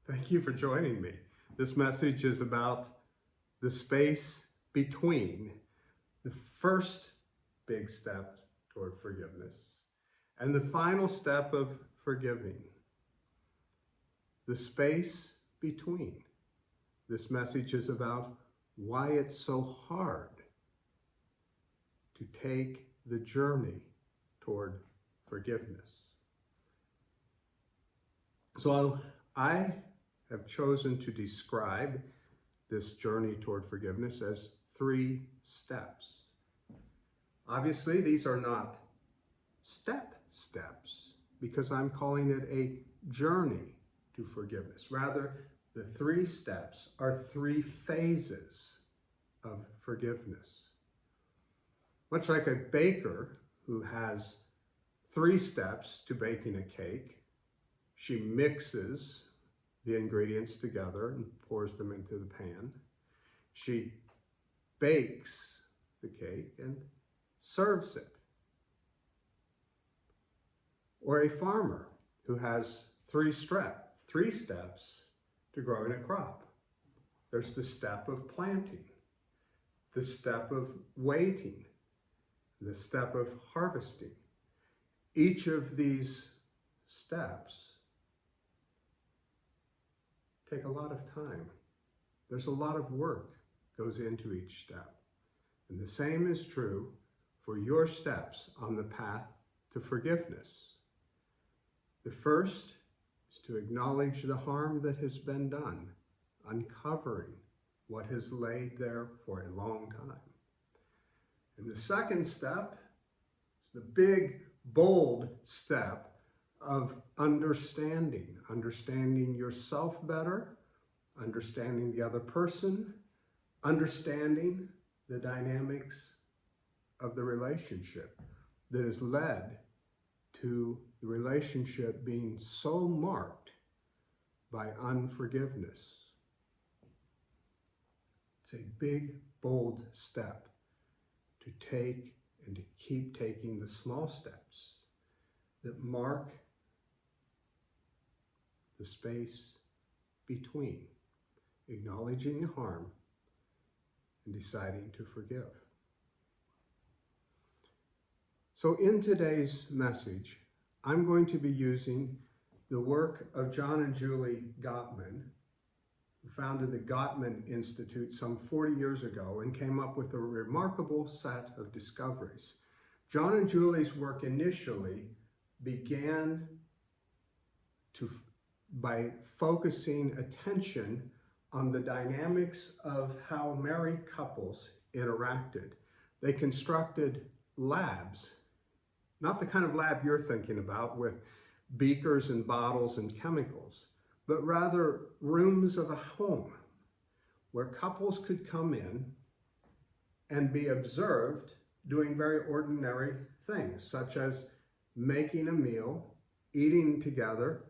Thank you for joining me. This message is about the space between the first big step toward forgiveness and the final step of forgiving. The space between. This message is about why it's so hard to take the journey toward forgiveness. So I have chosen to describe this journey toward forgiveness as 3 steps. Obviously, these are not steps because I'm calling it a journey to forgiveness. Rather, the 3 steps are 3 phases of forgiveness. Much like a baker who has 3 steps to baking a cake, she mixes the ingredients together and pours them into the pan. She bakes the cake and serves it. Or a farmer who has 3 steps to growing a crop. There's the step of planting, the step of waiting, the step of harvesting. Each of these steps take a lot of time. There's a lot of work goes into each step. And the same is true for your steps on the path to forgiveness. The first is to acknowledge the harm that has been done, uncovering what has laid there for a long time. And the second step is the big, bold step of understanding yourself better, understanding the other person, understanding the dynamics of the relationship that has led to the relationship being so marked by unforgiveness. It's a big, bold step to take and to keep taking the small steps that mark the space between acknowledging the harm and deciding to forgive. So in today's message, I'm going to be using the work of John and Julie Gottman, who founded the Gottman Institute some 40 years ago and came up with a remarkable set of discoveries. John and Julie's work initially began by focusing attention on the dynamics of how married couples interacted. They constructed labs, not the kind of lab you're thinking about with beakers and bottles and chemicals, but rather rooms of a home where couples could come in and be observed doing very ordinary things, such as making a meal, eating together,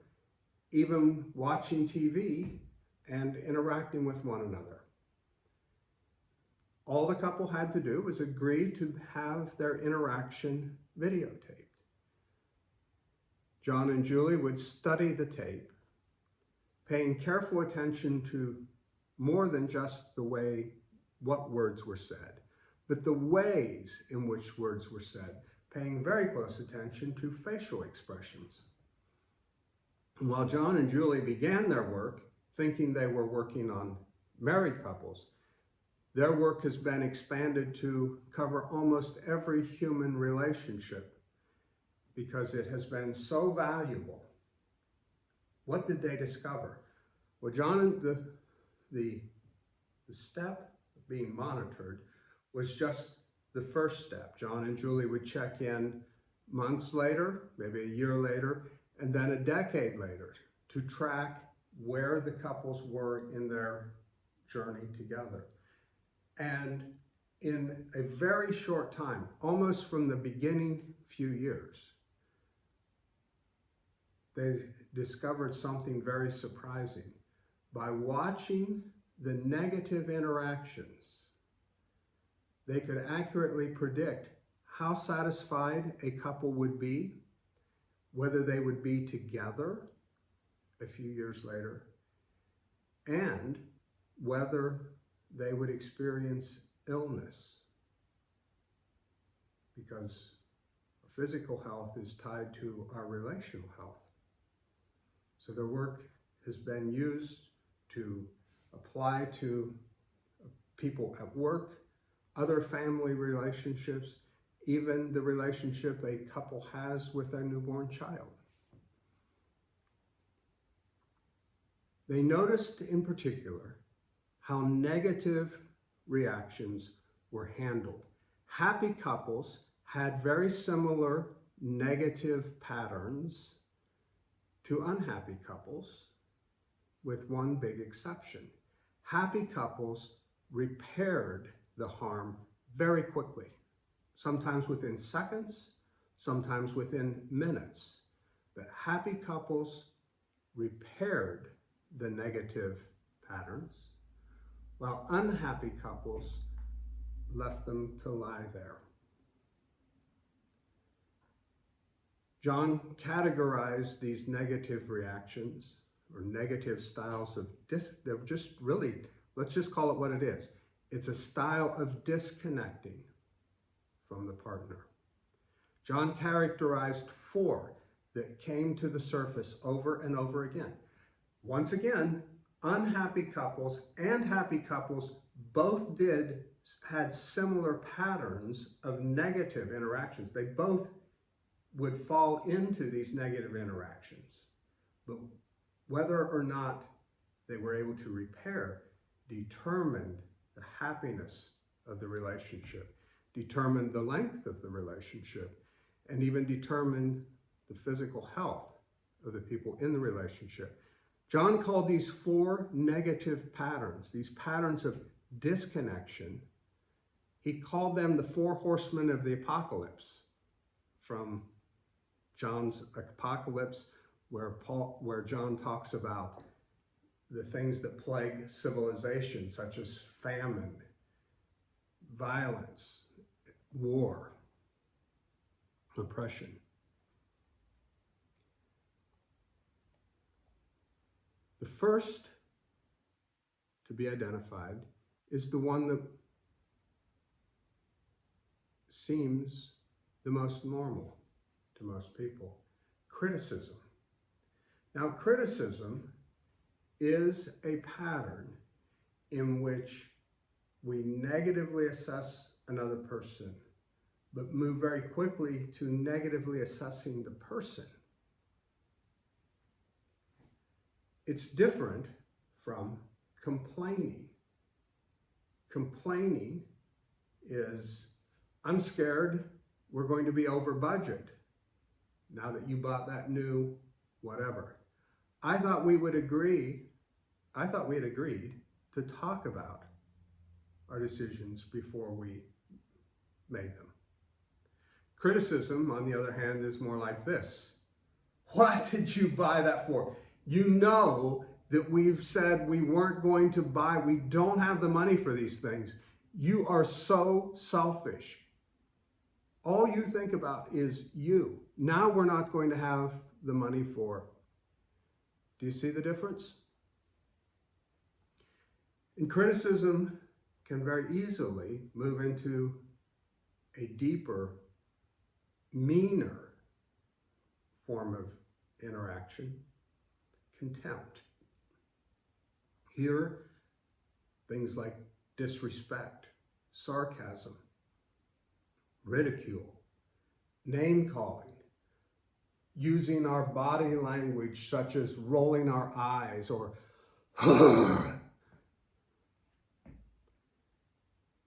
even watching TV and interacting with one another. All the couple had to do was agree to have their interaction videotaped. John and Julie would study the tape, paying careful attention to more than just the way what words were said, but the ways in which words were said, paying very close attention to facial expressions. And while John and Julie began their work thinking they were working on married couples, their work has been expanded to cover almost every human relationship because it has been so valuable. What did they discover? Well, the step of being monitored was just the first step. John and Julie would check in months later, maybe a year later, and then a decade later to track where the couples were in their journey together. And in a very short time, almost from the beginning few years, they discovered something very surprising. By watching the negative interactions, they could accurately predict how satisfied a couple would be, whether they would be together a few years later, and whether they would experience illness, because physical health is tied to our relational health. So the work has been used to apply to people at work, other family relationships, even the relationship a couple has with their newborn child. They noticed in particular how negative reactions were handled. Happy couples had very similar negative patterns to unhappy couples, with one big exception. Happy couples repaired the harm very quickly, sometimes within seconds, sometimes within minutes. But happy couples repaired the negative patterns, while unhappy couples left them to lie there. John categorized these negative reactions or negative styles of they're just really, let's just call it what it is. It's a style of disconnecting from the partner. John characterized 4 that came to the surface over and over again. Once again, unhappy couples and happy couples both had similar patterns of negative interactions. They both would fall into these negative interactions. But whether or not they were able to repair determined the happiness of the relationship, determined the length of the relationship, and even determined the physical health of the people in the relationship. John called these 4 negative patterns, these patterns of disconnection, he called them the 4 horsemen of the apocalypse, from John's Apocalypse, where John talks about the things that plague civilization, such as famine, violence, war, oppression. The first to be identified is the one that seems the most normal to most people: criticism. Now, criticism is a pattern in which we negatively assess another person, but move very quickly to negatively assessing the person. It's different from complaining. Complaining is, I'm scared we're going to be over budget now that you bought that new whatever. I thought we had agreed to talk about our decisions before we made them. Criticism, on the other hand, is more like this. What did you buy that for? You know that we've said we weren't going to buy, we don't have the money for these things. You are so selfish. All you think about is you. Now we're not going to have the money for. Do you see the difference? And criticism can very easily move into a deeper, meaner form of interaction: contempt. Here, things like disrespect, sarcasm, ridicule, name-calling, using our body language such as rolling our eyes or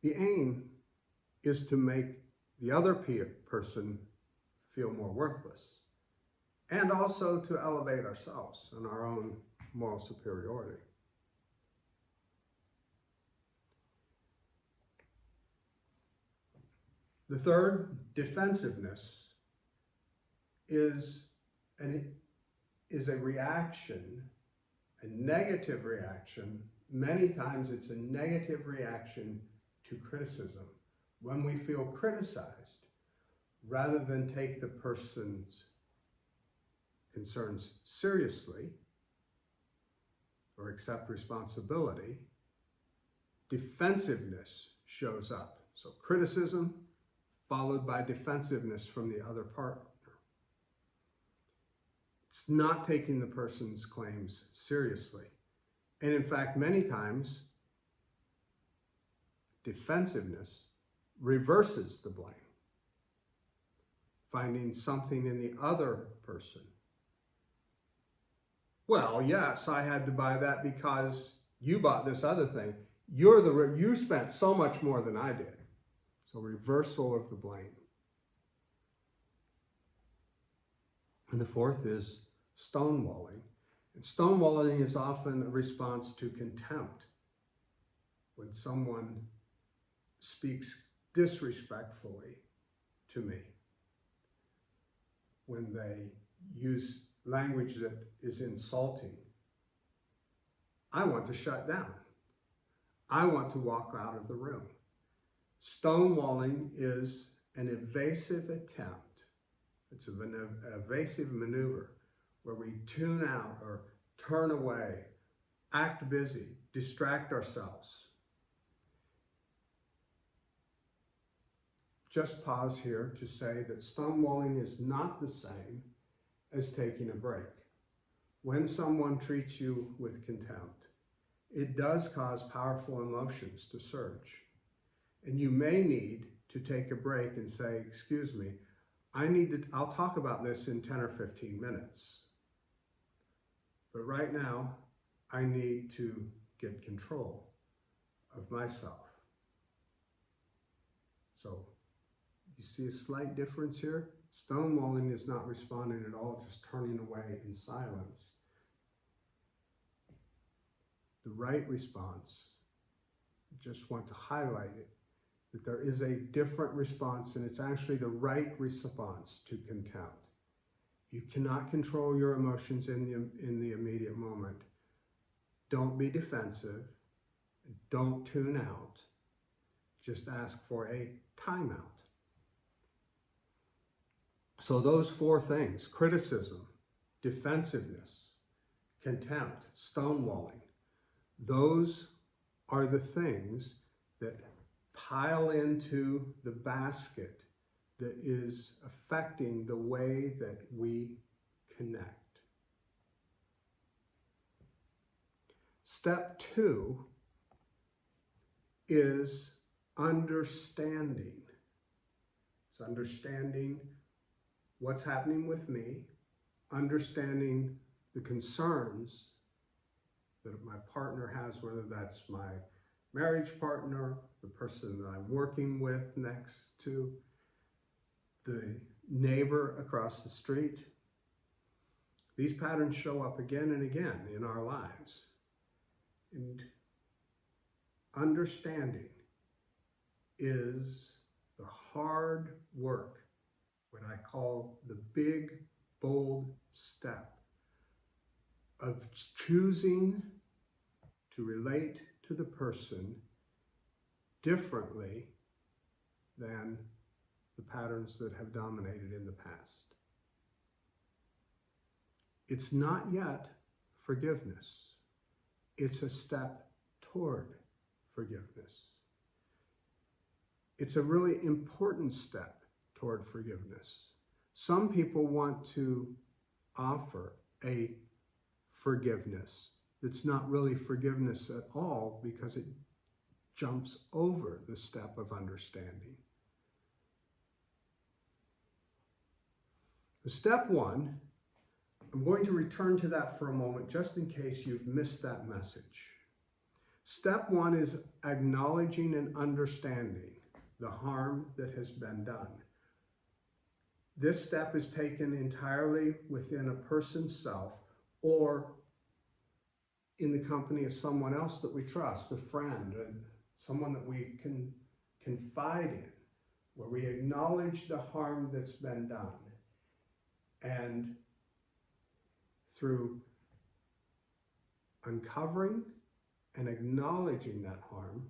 The aim is to make the other person feel more worthless, and also to elevate ourselves and our own moral superiority. The third, defensiveness, is a reaction, a negative reaction. Many times it's a negative reaction to criticism. When we feel criticized, rather than take the person's concerns seriously, or accept responsibility, defensiveness shows up. So criticism followed by defensiveness from the other partner. It's not taking the person's claims seriously. And in fact, many times, defensiveness reverses the blame, finding something in the other person. Well, yes, I had to buy that because you bought this other thing. You spent so much more than I did. So reversal of the blame. And the fourth is stonewalling. And stonewalling is often a response to contempt. When someone speaks disrespectfully to me, when they use language that is insulting, I want to shut down. I want to walk out of the room. Stonewalling is an evasive attempt. It's an evasive maneuver where we tune out or turn away, act busy, distract ourselves. Just pause here to say that stonewalling is not the same as taking a break. When someone treats you with contempt, it does cause powerful emotions to surge. And you may need to take a break and say, excuse me, I'll talk about this in 10 or 15 minutes. But right now, I need to get control of myself. So, you see a slight difference here? Stonewalling is not responding at all, just turning away in silence. The right response, I just want to highlight it, that there is a different response, and it's actually the right response to contempt. You cannot control your emotions in the immediate moment. Don't be defensive. Don't tune out. Just ask for a timeout. So those four things, criticism, defensiveness, contempt, stonewalling, those are the things that pile into the basket that is affecting the way that we connect. Step 2 is understanding. It's understanding what's happening with me, understanding the concerns that my partner has, whether that's my marriage partner, the person that I'm working with next to, the neighbor across the street. These patterns show up again and again in our lives. And understanding is the hard work, what I call the big, bold step of choosing to relate to the person differently than the patterns that have dominated in the past. It's not yet forgiveness. It's a step toward forgiveness. It's a really important step toward forgiveness. Some people want to offer a forgiveness that's not really forgiveness at all because it jumps over the step of understanding. Step 1, I'm going to return to that for a moment just in case you've missed that message. Step 1 is acknowledging and understanding the harm that has been done. This step is taken entirely within a person's self or in the company of someone else that we trust, a friend, and someone that we can confide in, where we acknowledge the harm that's been done. And through uncovering and acknowledging that harm,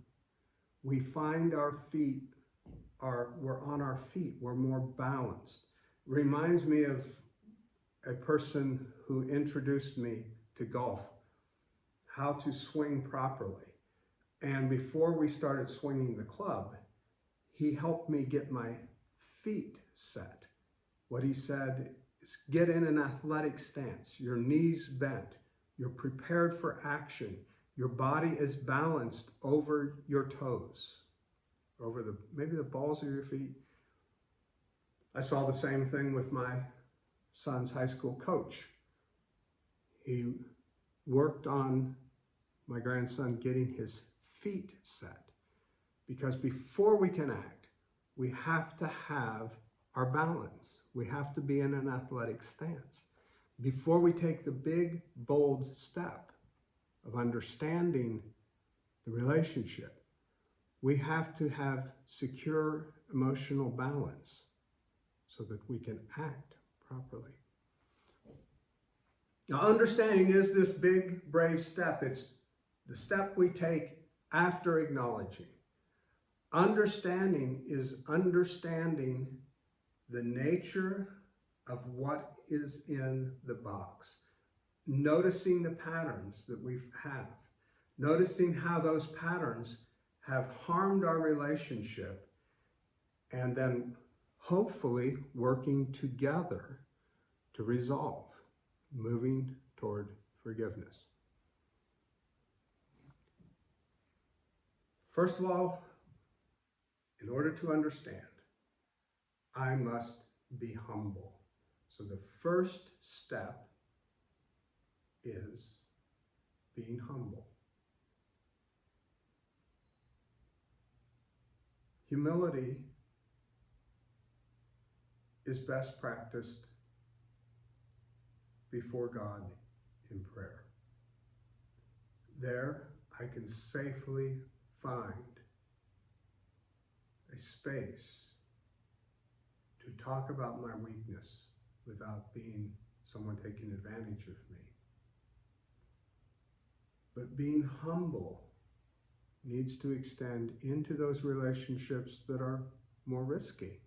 we find we're on our feet, we're more balanced. Reminds me of a person who introduced me to golf, how to swing properly. And before we started swinging the club, he helped me get my feet set. What he said is get in an athletic stance, your knees bent, you're prepared for action, your body is balanced over your toes, over maybe the balls of your feet. I saw the same thing with my son's high school coach. He worked on my grandson getting his feet set, because before we can act, we have to have our balance. We have to be in an athletic stance. Before we take the big, bold step of understanding the relationship, we have to have secure emotional balance so that we can act properly. Now, understanding is this big, brave step. It's the step we take after acknowledging. Understanding is understanding the nature of what is in the box. Noticing the patterns that we have. Noticing how those patterns have harmed our relationship, and then hopefully working together to resolve, moving toward forgiveness. First of all, in order to understand, I must be humble. So the first step is being humble. Humility is best practiced before God in prayer. There, I can safely find a space to talk about my weakness without being someone taking advantage of me. But being humble needs to extend into those relationships that are more risky.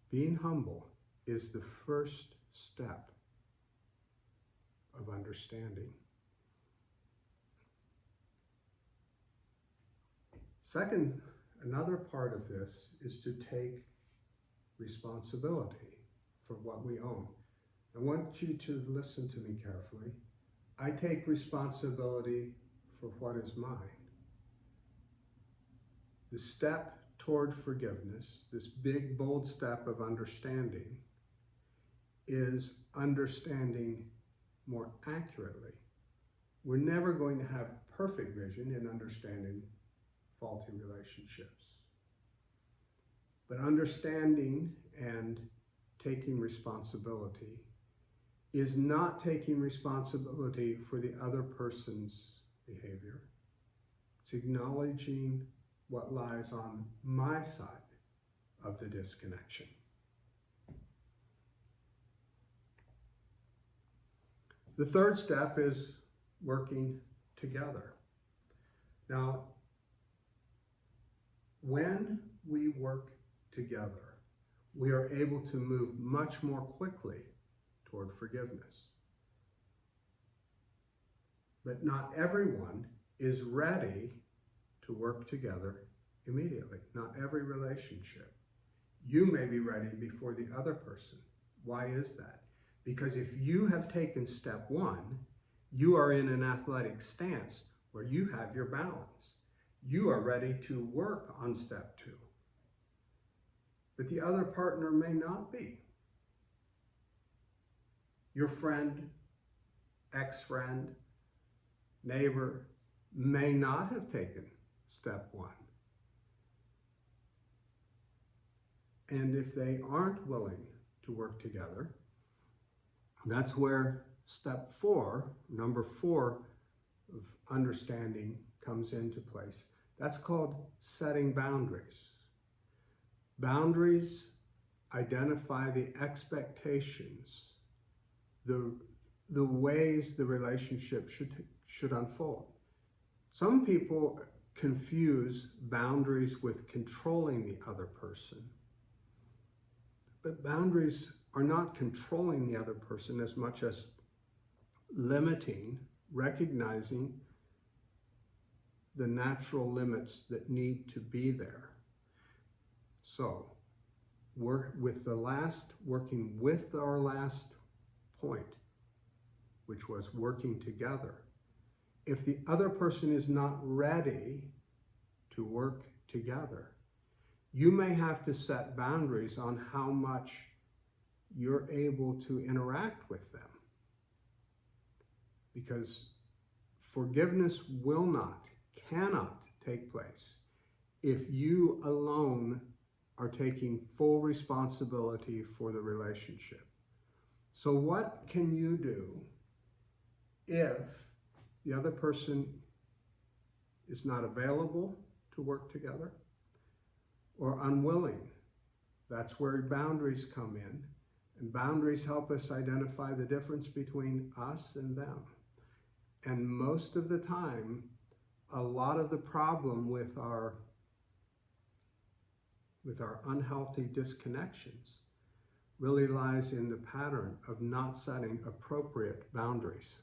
Being humble is the first step of understanding. Second, another part of this is to take responsibility for what we own. I want you to listen to me carefully. I take responsibility for what is mine. The step toward forgiveness, this big, bold step of understanding, is understanding more accurately. We're never going to have perfect vision in understanding faulty relationships. But understanding and taking responsibility is not taking responsibility for the other person's behavior. It's acknowledging what lies on my side of the disconnection. The third step is working together. Now, when we work together, we are able to move much more quickly toward forgiveness. But not everyone is ready to work together immediately. Not every relationship. You may be ready before the other person. Why is that? Because if you have taken step one, you are in an athletic stance where you have your balance. You are ready to work on step two. But the other partner may not be. Your friend, ex-friend, neighbor may not have taken step one. And if they aren't willing to work together, that's where step four, number four of understanding comes into place. That's called setting boundaries. Boundaries identify the expectations, the ways the relationship should unfold. Some people confuse boundaries with controlling the other person. But boundaries are not controlling the other person as much as limiting recognizing the natural limits that need to be there. So, working with our last point, which was working together. If the other person is not ready to work together, you may have to set boundaries on how much you're able to interact with them. Because forgiveness cannot take place if you alone are taking full responsibility for the relationship. So what can you do if the other person is not available to work together or unwilling? That's where boundaries come in. And boundaries help us identify the difference between us and them. And most of the time, a lot of the problem with our unhealthy disconnections really lies in the pattern of not setting appropriate boundaries.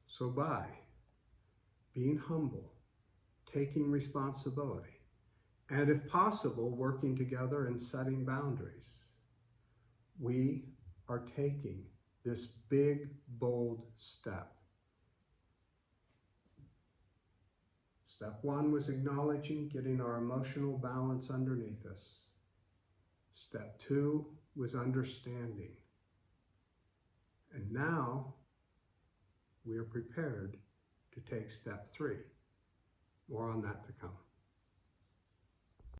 So by being humble, taking responsibility, and if possible, working together and setting boundaries, we are taking this big, bold step. Step one was acknowledging, getting our emotional balance underneath us. Step two was understanding. And now we are prepared to take step three. More on that to come.